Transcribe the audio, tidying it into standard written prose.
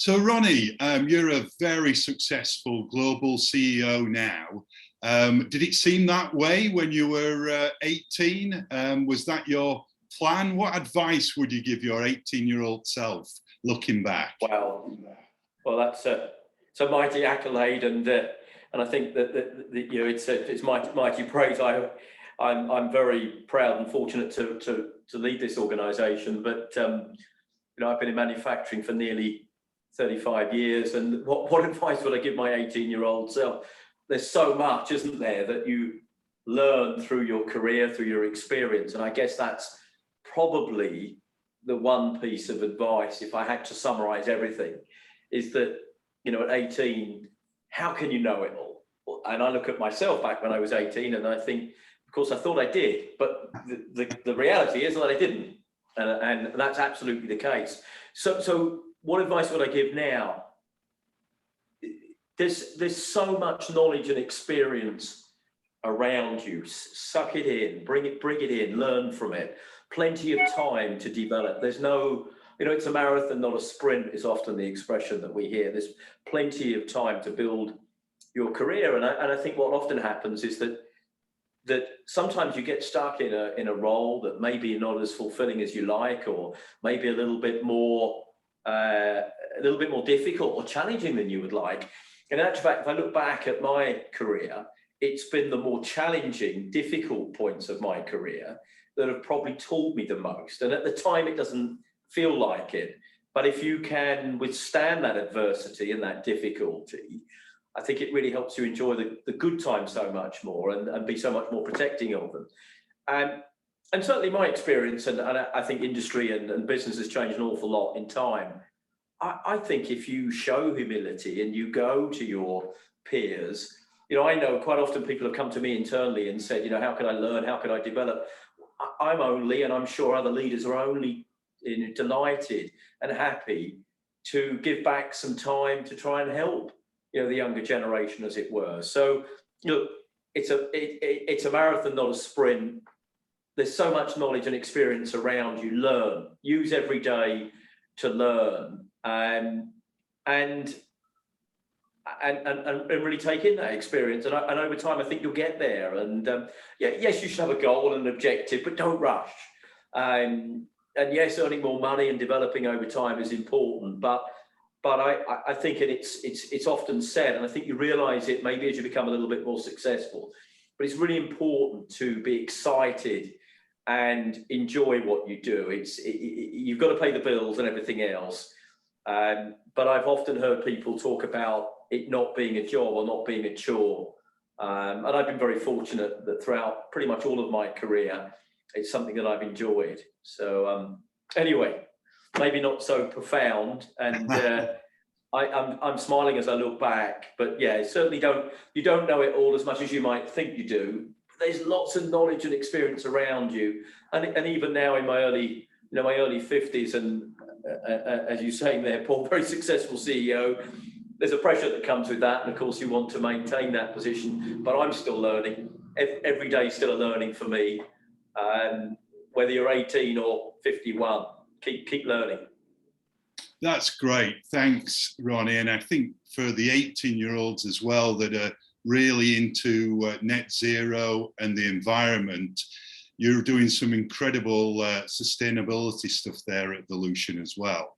So Ronnie, you're a very successful global CEO now. Did it seem that way when you were 18? Was that your plan? What advice would you give your 18-year-old self looking back? Well, that's it's a mighty accolade, and I think that it's mighty praise. I'm very proud and fortunate to lead this organisation, but I've been in manufacturing for nearly 35 years, and what advice would I give my 18-year-old self? There's so much, isn't there, that you learn through your career, through your experience, and I guess that's probably the one piece of advice, if I had to summarize everything, is that, at 18, how can you know it all? And I look at myself back when I was 18 and I think, of course, I thought I did, but the reality is that I didn't. And that's absolutely the case. So what advice would I give now? There's so much knowledge and experience around you. Suck it in, bring it in, learn from it. Plenty of time to develop. There's no, it's a marathon, not a sprint, is often the expression that we hear. There's plenty of time to build your career. And I think what often happens is that sometimes you get stuck in a role that maybe not as fulfilling as you like, or maybe a little bit more difficult or challenging than you would like. And in actual fact, if I look back at my career, it's been the more challenging, difficult points of my career that have probably taught me the most. And at the time, it doesn't feel like it. But if you can withstand that adversity and that difficulty, I think it really helps you enjoy the good times so much more and be so much more protecting of them. And certainly my experience, and I think industry and business has changed an awful lot in time. I think if you show humility and you go to your peers, I know quite often people have come to me internally and said, how can I learn? How can I develop? I'm only, and I'm sure other leaders are only delighted and happy to give back some time to try and help the younger generation, as it were. So, it's a marathon, not a sprint. There's so much knowledge and experience around you. Learn, use every day to learn, and really take in that experience. And over time, I think you'll get there. And yes, you should have a goal and an objective, but don't rush. And yes, earning more money and developing over time is important, but I think it's often said, and I think you realise it maybe as you become a little bit more successful, but it's really important to be excited and enjoy what you do. You've got to pay the bills and everything else, but I've often heard people talk about it not being a job or not being a chore, and I've been very fortunate that throughout pretty much all of my career, it's something that I've enjoyed. So anyway, maybe not so profound, and I'm smiling as I look back, but yeah, certainly you don't know it all as much as you might think you do. There's lots of knowledge and experience around you, and even now in my early 50s, and as you're saying there, Paul, very successful CEO, there's a pressure that comes with that, and of course you want to maintain that position, but I'm still learning. Every day is still a learning for me, whether you're 18 or 51. Keep learning. That's great. Thanks, Ronnie. And I think for the 18-year-olds as well that are really into net zero and the environment, you're doing some incredible sustainability stuff there at Volution as well.